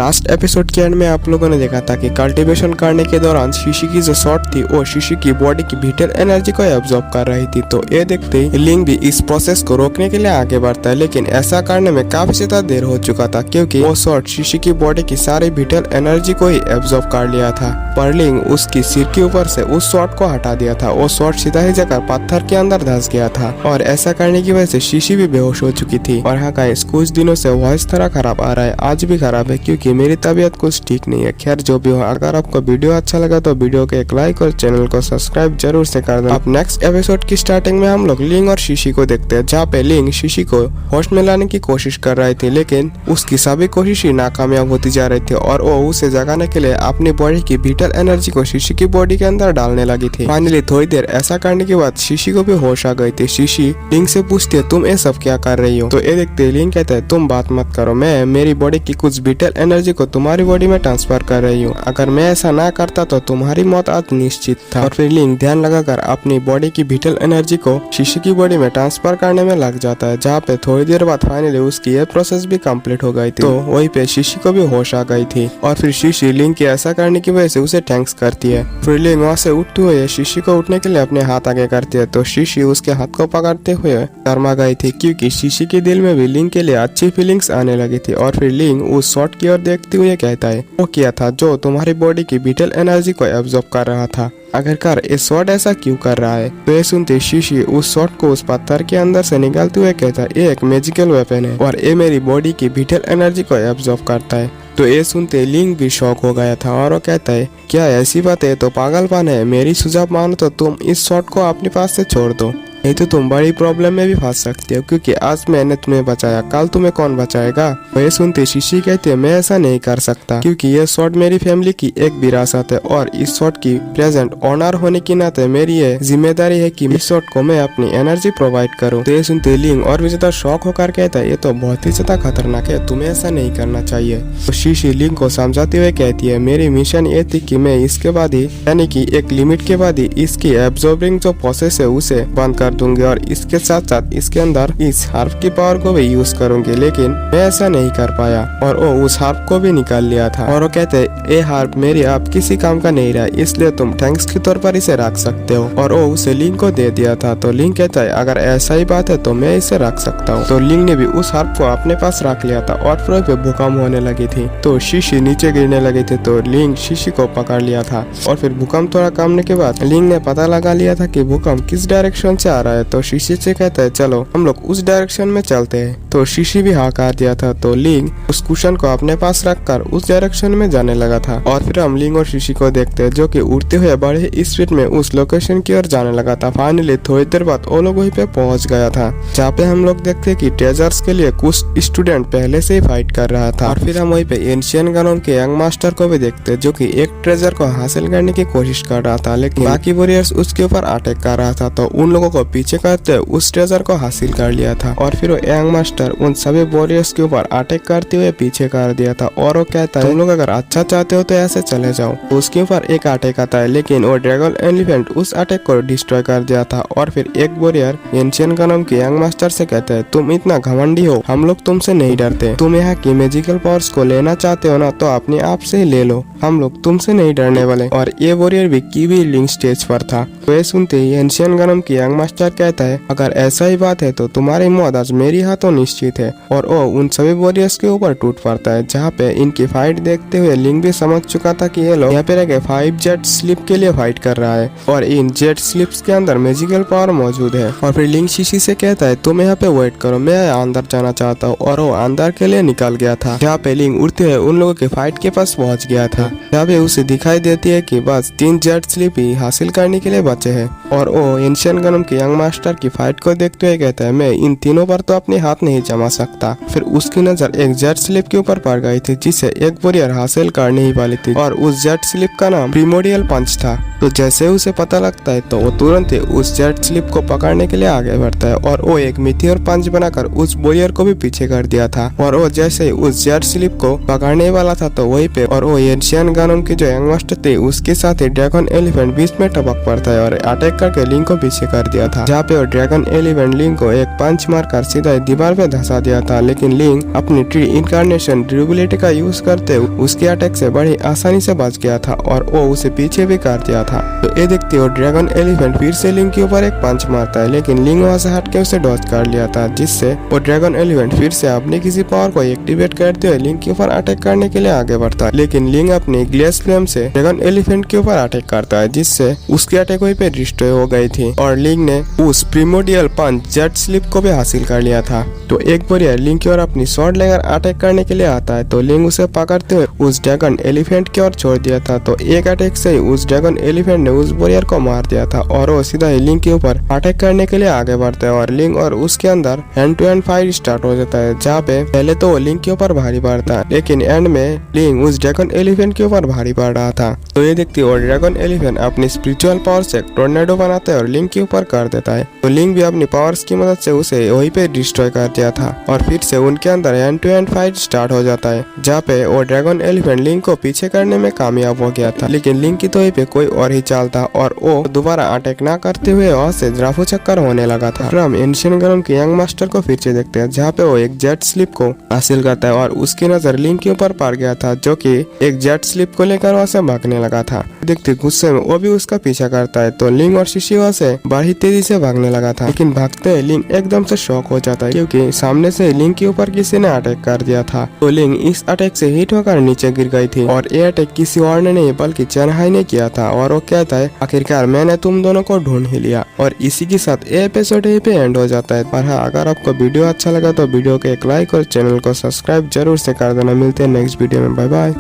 Last episode के and में आप लोगों ने देखा था कि कल्टीवेशन करने के दौरान शीशी की जो शॉट थी वो शीशी की बॉडी की विटल एनर्जी को एब्जॉर्ब कर रही थी। तो ये देखते ही लिंग भी इस प्रोसेस को रोकने के लिए आगे बढ़ता है, लेकिन ऐसा करने में काफी ज्यादा देर हो चुका था क्योंकि वो शॉट शीशी की बॉडी की सारी विटल एनर्जी को ही एब्जॉर्ब कर लिया था। पर लिंग उसकी सिर के ऊपर से उस शॉट को हटा दिया था। वो शॉट सीधा ही जाकर पत्थर के अंदर धंस गया था और ऐसा करने की वजह से शीशी भी बेहोश हो चुकी थी। और हाँ गाइस, कुछ दिनों से वॉइस थोड़ा खराब आ रहा है, आज भी खराब है क्योंकि मेरी तबीयत कुछ ठीक नहीं है। खैर जो भी हो, अगर आपको वीडियो अच्छा लगा तो वीडियो को एक लाइक और चैनल को सब्सक्राइब जरूर से कर देना। अब नेक्स्ट एपिसोड की स्टार्टिंग में हम लोग लिंग और शीशी को देखते हैं, जहाँ पे लिंग शीशी को होश में लाने की कोशिश कर रही थी, लेकिन उसकी सभी कोशिश ही नाकामयाब होती जा रही थी और वो उसे जगाने के लिए अपनी बॉडी की विटल एनर्जी को शीशी की बॉडी के अंदर डालने लगी थी। फाइनली थोड़ी देर ऐसा करने के बाद शीशी को भी होश आ गई थी। शीशी लिंग से पूछती है, तुम ये सब क्या कर रही हो? तो ये देखते लिंग कहता है, तुम बात मत करो, मैं मेरी बॉडी की कुछ विटल एनर्जी को तुम्हारी बॉडी में ट्रांसफर कर रही हूँ। अगर मैं ऐसा ना करता तो तुम्हारी मौत आज निश्चित था। और फिर लिंग ध्यान लगाकर अपनी बॉडी की विटल एनर्जी को शीशी की बॉडी में ट्रांसफर करने में लग जाता है, जहाँ पे थोड़ी देर बाद फाइनली उसकी ये प्रोसेस भी कंप्लीट हो गई थी। तो वहीं पे शीशी को भी होश आ गई थी और फिर शीशी लिंग के ऐसा करने की वजह से उसे थैंक्स करती है। फिर लिंग वहाँ से उठते हुए शीशी को उठने के लिए अपने हाथ आगे करती है, तो शीशी उसके हाथ को पकड़ते हुए शर्मा गई थी क्योंकि शीशी के दिल में भी लिंग के लिए अच्छी फीलिंग्स आने लगी थी। और फिर लिंग उस शॉट की ओर देखते हुए कहता है, वो किया था जो तुम्हारी बॉडी की विटल एनर्जी को एब्जॉर्ब कर रहा था, आखिरकार ये शॉट ऐसा क्यों कर रहा है? तो ये सुनते शीशी उस शॉट को उस पत्थर के अंदर से निकालते हुए कहता है, ये एक मैजिकल वेपन है और ये मेरी बॉडी की विटल एनर्जी को एब्जॉर्ब करता है। तो ये सुनते लिंग भी शॉक हो गया था और वो कहता है, क्या ऐसी बात है? तो पागलपन है, मेरी सुझाव मानो तो तुम इस शॉट को अपने पास से छोड़ दो, नहीं तो तुम बड़ी प्रॉब्लम में भी फंस सकती हो क्योंकि आज मैंने तुम्हें बचाया, कल तुम्हें कौन बचाएगा? तो ये सुनते शीशी कहती है, मैं ऐसा नहीं कर सकता क्योंकि ये शॉट मेरी फैमिली की एक विरासत है और इस शॉट की प्रेजेंट ऑनर होने के नाते मेरी ये जिम्मेदारी है कि इस शॉट को मैं अपनी एनर्जी प्रोवाइड करूँ। तो ये सुनते लिंग और भी ज्यादा शॉक होकर कहता है, ये तो बहुत ही ज्यादा खतरनाक है, तुम्हें ऐसा नहीं करना चाहिए। तो शीशी लिंग को समझाते हुए कहती है, मेरी मिशन ये थी कि मैं इसके बाद ही यानी कि एक लिमिट के बाद ही इसकी एब्जॉर्बिंग जो प्रोसेस है उसे बंद कर दूंगी और इसके साथ साथ इसके अंदर इस हार्प की पावर को भी यूज करूंगी, लेकिन मैं ऐसा नहीं कर पाया और वो उस हार्प को भी निकाल लिया था। और वो कहते हैं, ये हार्प मेरी अब किसी काम का नहीं रहा, इसलिए तुम थैंक्स के तौर पर इसे रख सकते हो। और वो उसे लिंग को दे दिया था। तो लिंग कहता है, अगर ऐसा ही बात है तो मैं इसे रख सकता हूँ। तो लिंग ने भी उस हार्प को अपने पास रख लिया था और फिर पे भूकंप होने लगी थी, तो शीशी नीचे गिरने लगी थी। तो लिंग शीशी को पकड़ लिया था और फिर भूकंप थोड़ा कमने के बाद लिंग ने पता लगा लिया था कि भूकंप किस डायरेक्शन से आ रहा है। तो शीशी से कहता है, चलो हम लोग उस डायरेक्शन में चलते हैं। तो शीशी भी हाँ कर दिया था। तो लिंग उस कुशन को अपने पास रखकर उस डायरेक्शन में जाने लगा था और फिर हम लिंग और शीशी को देखते हैं जो कि उड़ते हुए बड़े स्पीड में उस लोकेशन की ओर जाने लगा था। फाइनली थोड़ी देर बाद वो लोग वहीं पे पहुंच गया था, जहाँ पे हम लोग देखते हैं कि ट्रेजर्स के लिए कुछ स्टूडेंट पहले से ही फाइट कर रहा था। और फिर हम वहीं पे एंशियंट गनों के यंग मास्टर को भी देखते हैं जो कि एक ट्रेजर को हासिल करने की कोशिश कर रहा था, लेकिन बाकी वॉरियर्स उसके ऊपर अटैक कर रहा था। तो उन लोगों को पीछे करते उस ट्रेजर को हासिल कर लिया था और फिर वो यंग मास्टर उन सभी वॉरियर्स के ऊपर अटैक करते हुए पीछे कर दिया था। और वो कहता है, तुम लोग अगर अच्छा चाहते हो तो ऐसे चले जाओ। तो उसके ऊपर एक अटैक आता है, लेकिन वो ड्रैगन एलिफेंट उस अटैक को डिस्ट्रॉय कर दिया था। और फिर एक वॉरियर एंशियंट गनम के यंग मास्टर से कहता है, तुम इतना घमंडी हो, हम लोग तुमसे नहीं डरते, तुम यहाँ की मैजिकल पावर्स को लेना चाहते हो ना तो अपने आप से ही ले लो, हम लोग तुमसे नहीं डरने वाले। और ये वॉरियर भी कीवी लिंग स्टेज पर था। तो ये सुनते ही एंशियंट गनम के यंग मास्टर कहता है, अगर ऐसा ही बात है तो तुम्हारी मौत आज मेरी हाथों निश्चित है। और वो उन सभी वॉरियर्स के ऊपर टूट पड़ता है, जहाँ पे इनकी फाइट देखते हुए लिंग भी समझ चुका था कि ये लोग यहाँ पे रह 5 जेट स्लिप के लिए फाइट कर रहा है और इन जेट स्लिप्स के अंदर मैजिकल पावर मौजूद है। और फिर लिंग शीशी से कहता है, तुम यहाँ पे वेट करो, मैं अंदर जाना चाहता हूँ। और वो अंदर के लिए निकल गया था, जहाँ पे लिंग उड़ते हुए उन लोगों के फाइट के पास पहुँच गया था, जहाँ पे उसे दिखाई देती है कि बस 3 जेट स्लिप ही हासिल करने के लिए बचे है। और वो एंशियंट गनम के यंग मास्टर की फाइट को देखते हुए कहता है, मैं इन तीनों पर तो अपने हाथ नहीं जमा सकता। फिर उसकी नजर एक जेट स्लिप के ऊपर पड़ गई थी, जिसे एक वॉरियर हासिल करने ही वाली थी और उस जेट स्लिप का नाम प्रिमोडियल पंच था। तो जैसे उसे पता लगता है तो वो तुरंत ही उस जेट स्लिप को पकड़ने के लिए आगे बढ़ता है और वो एक मिथियोर पंच बनाकर उस वॉरियर को भी पीछे कर दिया था। और वो जैसे ही उस जेट स्लिप को पकड़ने वाला था तो वहीं पे और वो एंशियंट गनम के जो यंग मास्टर थे उसके साथ ही ड्रैगन एलिफेंट बीच में टपक पड़ता है और अटैक करके लिंग को पीछे कर दिया था, जहाँ पे वो ड्रैगन एलिफेंट लिंक को एक पंच मारकर सीधा दीवार पे धंसा दिया था। लेकिन लिंक अपनी ट्री इनकार्नेशन ड्यूरेबिलिटी का यूज करते उसके अटैक से बड़ी आसानी से बच गया था और वो उसे पीछे भी कर दिया था। तो ये देखते हो ड्रैगन एलिफेंट फिर से लिंक के ऊपर एक पंच मारता है, लेकिन लिंक वहाँ से हट के उसे डॉज कर लिया था, जिससे वो ड्रैगन एलिफेंट फिर से अपनी किसी पावर को एक्टिवेट करते हुए लिंक के ऊपर अटैक करने के लिए आगे बढ़ता है। लेकिन लिंक अपनी ग्लेस फ्लेम से ड्रैगन एलिफेंट के ऊपर अटैक करता है, जिससे उसकी अटैक वहीं पे डिस्ट्रॉय हो गई थी और लिंक ने उस प्रीमोडियल पंच जेट स्लिप को भी हासिल कर लिया था। तो एक वॉरियर लिंक की ओर अपनी स्वॉर्ड लेकर अटैक करने के लिए आता है, तो लिंक उसे पकड़ते हुए उस ड्रैगन एलिफेंट की ओर छोड़ दिया था। तो एक अटैक से ही उस ड्रैगन एलिफेंट ने उस वॉरियर को मार दिया था और वो सीधा ही लिंक के ऊपर अटैक करने के लिए आगे बढ़ता है और लिंक और उसके अंदर hand to hand fight start हो जाता है, जहाँ पे पहले तो वो लिंक के ऊपर भारी पड़ता है, लेकिन एंड में लिंक उस ड्रैगन एलिफेंट के ऊपर भारी पड़ रहा था। तो ये देखते हो ड्रैगन एलिफेंट अपनी स्पिरिचुअल पावर से टोर्नेडो बनाता है और लिंक के ऊपर कर देता है। तो लिंक भी अपनी पावर्स की मदद से उसे वहीं पे डिस्ट्रॉय कर दिया था और फिर से उनके अंदर hand to hand fight start हो जाता है, जहाँ पे वो ड्रैगन एलिफेंट लिंक को पीछे करने में कामयाब हो गया था। लेकिन लिंक की तो वहीं पे कोई और ही चाल था और वो दोबारा अटैक ना करते हुए वहाँ से द्राफू चक्कर होने लगा था। फिर हम एंशिएंट गरम के यंग मास्टर को फिर से देखते हैं, जहाँ पे वो एक जेट स्लिप को हासिल करता है और उसकी नजर लिंक के ऊपर पड़ गया था, जो कि एक जेट स्लिप को लेकर वहाँ से भागने लगा था। देखते गुस्से में वो भी उसका पीछा करता है, तो लिंक और शिशी वहाँ से बड़ी तेजी से भागने लगा था। लेकिन भागते ही लिंक एकदम से शॉक हो जाता है, क्योंकि सामने से लिंक के ऊपर किसी ने अटैक कर दिया था। तो लिंक इस अटैक से हिट होकर नीचे गिर गई थी और ये अटैक किसी और ने नहीं बल्कि चेन्हाई ने किया था। और वो कहता है आखिरकार मैंने तुम दोनों को ढूंढ ही लिया। और इसी के साथ ये एपिसोड यहीं पे एंड हो जाता है। पर हाँ, अगर आपको वीडियो अच्छा लगा तो वीडियो को एक लाइक और चैनल को सब्सक्राइब जरूर से कर देना। मिलते हैं नेक्स्ट वीडियो में, बाय बाय।